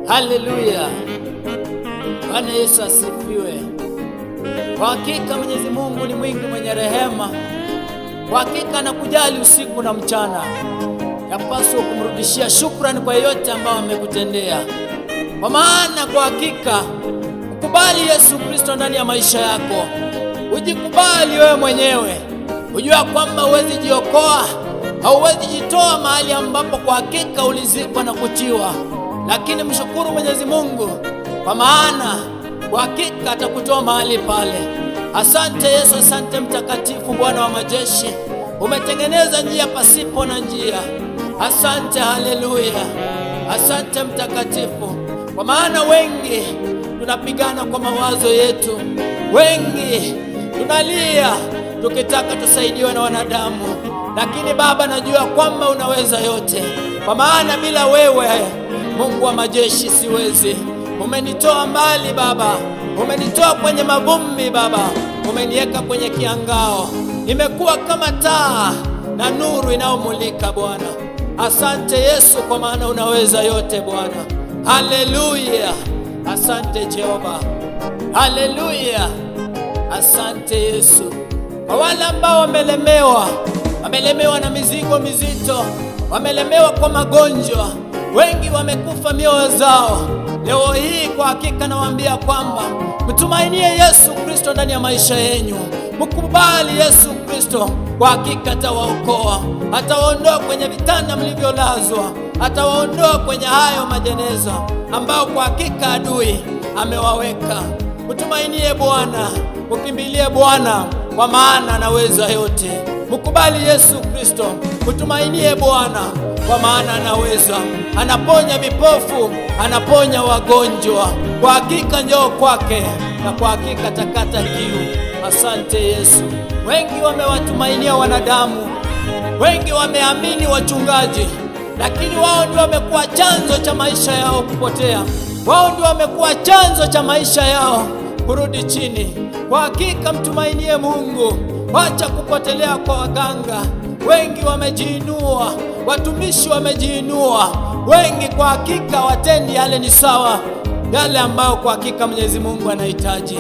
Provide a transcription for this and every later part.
Haleluya. Bwana Yesu asifiwe. Kwa hakika Mwenyezi Mungu ni mwingi mwenye rehema. Kwa hakika anakujali usiku na mchana. Yapaswa kumrudishia shukrani kwa yote ambayo amekutendea. Kwa maana kwa hakika ukubali Yesu Kristo ndani ya maisha yako. Ujikubali wewe mwenyewe. Ujua kwamba huwezi jiokoa, hauwezi jitoa mahali ambapo kwa hakika ulizikwa na kutiwa. Lakini mshukuru Mwenyezi Mungu, kwa maana kwa hakika atakutoa mahali pale. Asante Yesu, asante mtakatifu, Bwana wa majeshi. Umetengeneza njia pasipo na njia. Asante, haleluya. Asante mtakatifu, kwa maana wengi tunapigana kwa mawazo yetu, wengi tunalia tukitaka tusaidiwe na wanadamu, lakini Baba, najua kwamba unaweza yote, kwa maana bila wewe Mungu wa majeshi siwezi. Umenitoa mbali Baba, umenitoa kwenye mavumbi Baba, umeniweka kwenye kiangao, nimekuwa kama taa na nuru inayomulika Bwana. Asante Yesu, kwa maana unaweza yote Bwana. Haleluya. Asante Jehova. Haleluya. Asante Yesu. Kwa wale ambao wamelemewa na mizigo mizito, wamelemewa kwa magonjwa, wengi wamekufa mioyo zao, leo hii kwa hakika nawaambia kwamba mtumainie Yesu Kristo ndani ya maisha yenu. Mkubali Yesu Kristo, kwa hakika atawaokoa, atawaondoa kwenye vitanda mlivyolazwa, atawaondoa kwenye hayo majeneza ambao kwa hakika adui amewaweka. Mtumainie Bwana, mkimbilie Bwana, kwa maana anaweza yote. Mkubali Yesu Kristo, mtumainie Bwana, kwa maana anaweza. Anaponya vipofu, anaponya wagonjwa. Kwa hakika njoo kwake, na kwa hakika atakata kiu. Asante Yesu. Wengi wamewatumainia wanadamu, wengi wameamini wachungaji, lakini wao ndio wamekuwa chanzo cha maisha yao kupotea. Wao ndio wamekuwa chanzo cha maisha yao kurudi chini. Kwa hakika mtumainie Mungu, wacha kupotelea kwa waganga. Wengi wamejiinua, watumishi wamejiinua, wengi kwa hakika watendi yale ni sawa, yale ambayo kwa hakika Mwenyezi Mungu anahitaji.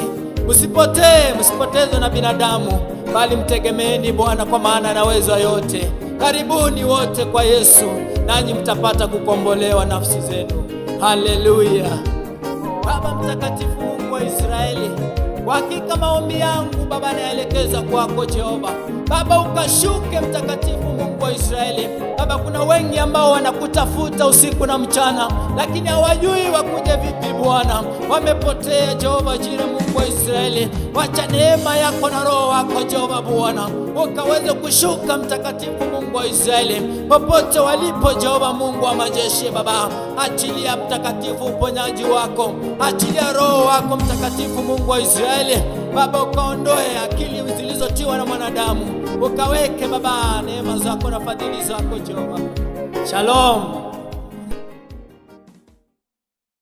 Msipotezwe na binadamu, bali mtegemeeni Bwana, kwa maana anaweza yote. Karibuni wote kwa Yesu, nanyi mtapata kukombolewa nafsi zenu. Haleluya. Baba mtakatifu, Mungu wa Israeli, kwa hakika maombi yangu Baba naelekeza kwako Jehova. Baba ukashuke mtakatifu, Mungu wa Israeli. Baba, kuna wengi ambao wanakutafuta usiku na mchana, lakini hawajui wakuje vipi Bwana. Wamepotea Jehova Jire, Mungu wa Israeli. Wacha neema yako na roho wako Jehova Bwana ukaweze kushuka mtakatifu, Mungu wa Israeli, popote walipo Jehova Mungu wa majeshi. Baba, achilia mtakatifu uponyaji wako, achilia roho wako mtakatifu, Mungu wa Israeli. Baba, ukaondoe akili zilizotiwa na mwanadamu, ukaweke Baba neema zako na fadhili zako Jehova. Shalom.